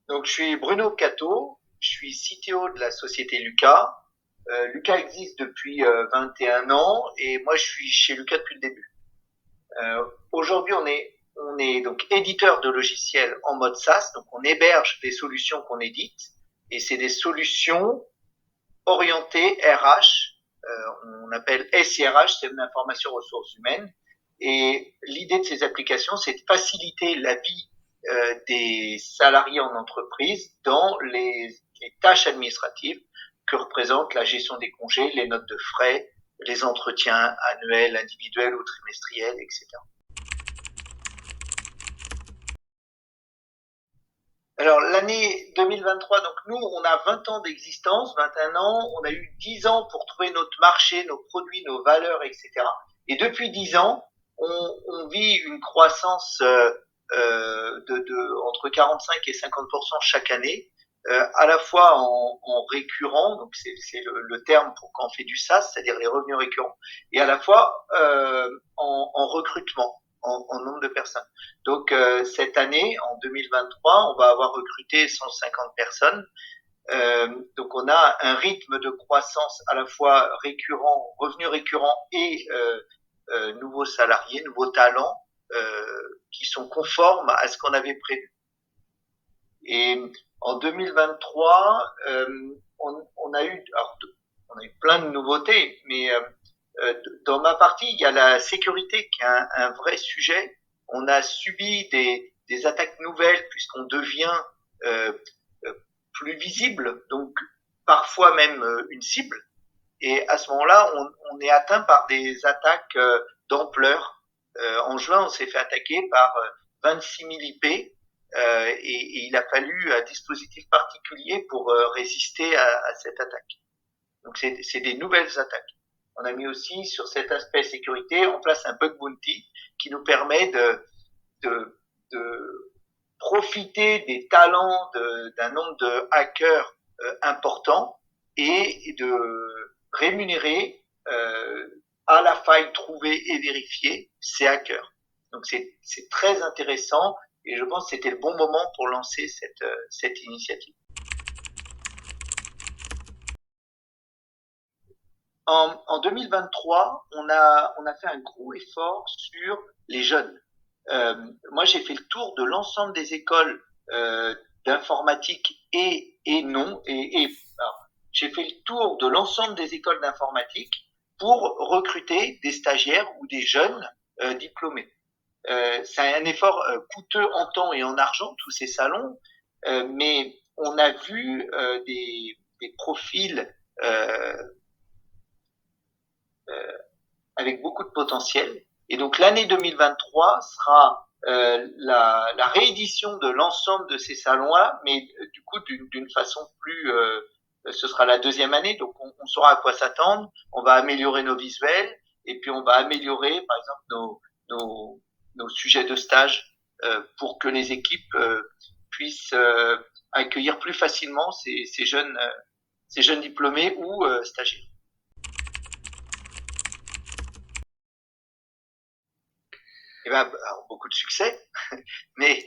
Donc, je suis Bruno Catto, je suis CTO de la société Lucas. Lucas existe depuis 21 ans et moi je suis chez Lucas depuis le début. Aujourd'hui, on est donc éditeur de logiciels en mode SaaS, donc on héberge des solutions qu'on édite et c'est des solutions orientées RH, on appelle SIRH, Système d'information ressources humaines. Et l'idée de ces applications, c'est de faciliter la vie des salariés en entreprise dans les tâches administratives que représentent la gestion des congés, les notes de frais, les entretiens annuels, individuels ou trimestriels, etc. Alors l'année 2023, donc nous on a 20 ans d'existence, 21 ans, on a eu 10 ans pour trouver notre marché, nos produits, nos valeurs, etc. Et depuis 10 ans, on vit une croissance entre 45 et 50% chaque année, à la fois en récurrent, donc c'est le terme pour quand on fait du SaaS, c'est-à-dire les revenus récurrents, et à la fois en recrutement, en nombre de personnes. Donc cette année, en 2023, on va avoir recruté 150 personnes. Donc on a un rythme de croissance à la fois récurrent, revenus récurrents et nouveaux salariés, nouveaux talents qui sont conformes à ce qu'on avait prévu. Et en 2023, on a eu, alors, on a eu plein de nouveautés, mais dans ma partie, il y a la sécurité qui est un vrai sujet. On a subi des attaques nouvelles puisqu'on devient euh, plus visible, donc parfois même une cible. Et à ce moment-là, on est atteint par des attaques d'ampleur. En juin, on s'est fait attaquer par 26 000 IP et il a fallu un dispositif particulier pour résister à cette attaque. Donc c'est des nouvelles attaques. On a mis aussi sur cet aspect sécurité en place un bug bounty qui nous permet de profiter des talents d'un nombre de hackers important et de rémunérer à la faille trouvée et vérifiée ces hackers. Donc c'est très intéressant et je pense que c'était le bon moment pour lancer cette initiative. En 2023, on a fait un gros effort sur les jeunes. Euh, Moi, j'ai fait le tour de l'ensemble des écoles d'informatique et non. Alors, j'ai fait le tour de l'ensemble des écoles d'informatique pour recruter des stagiaires ou des jeunes diplômés. C'est un effort coûteux en temps et en argent, tous ces salons, mais on a vu des profils avec beaucoup de potentiel. Et donc l'année 2023 sera la réédition de l'ensemble de ces salons-là, mais du coup d'une façon plus... ce sera la deuxième année, donc on saura à quoi s'attendre, on va améliorer nos visuels, et puis on va améliorer par exemple nos sujets de stage pour que les équipes puissent accueillir plus facilement ces jeunes diplômés ou stagiaires. Eh ben, alors, beaucoup de succès, mais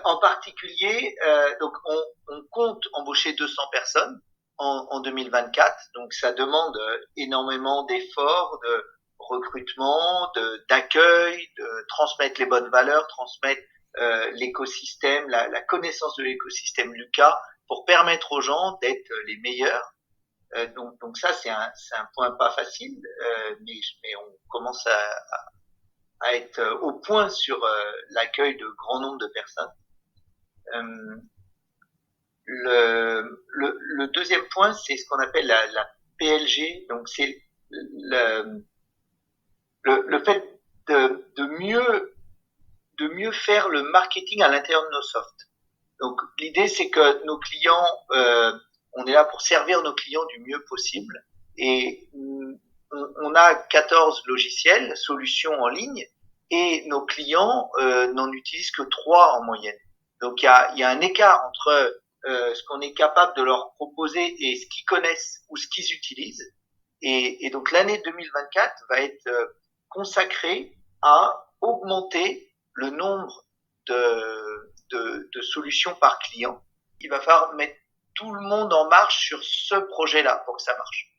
en particulier, donc on compte embaucher 200 personnes en 2024, donc ça demande énormément d'efforts, de recrutement, d'accueil, de transmettre les bonnes valeurs, transmettre l'écosystème, la connaissance de l'écosystème Lucas pour permettre aux gens d'être les meilleurs. Donc ça, c'est un point pas facile, mais on commence à être au point sur l'accueil de grand nombre de personnes. Euh, le deuxième point, c'est ce qu'on appelle la PLG. Donc c'est le, le fait de mieux faire le marketing à l'intérieur de nos softs. Donc l'idée, c'est que nos clients, on est là pour servir nos clients du mieux possible. Et on a 14 logiciels, solutions en ligne, et nos clients n'en utilisent que 3 en moyenne. Donc il y a un écart entre ce qu'on est capable de leur proposer et ce qu'ils connaissent ou ce qu'ils utilisent. Et donc l'année 2024 va être consacrée à augmenter le nombre de solutions par client. Il va falloir mettre tout le monde en marche sur ce projet-là pour que ça marche.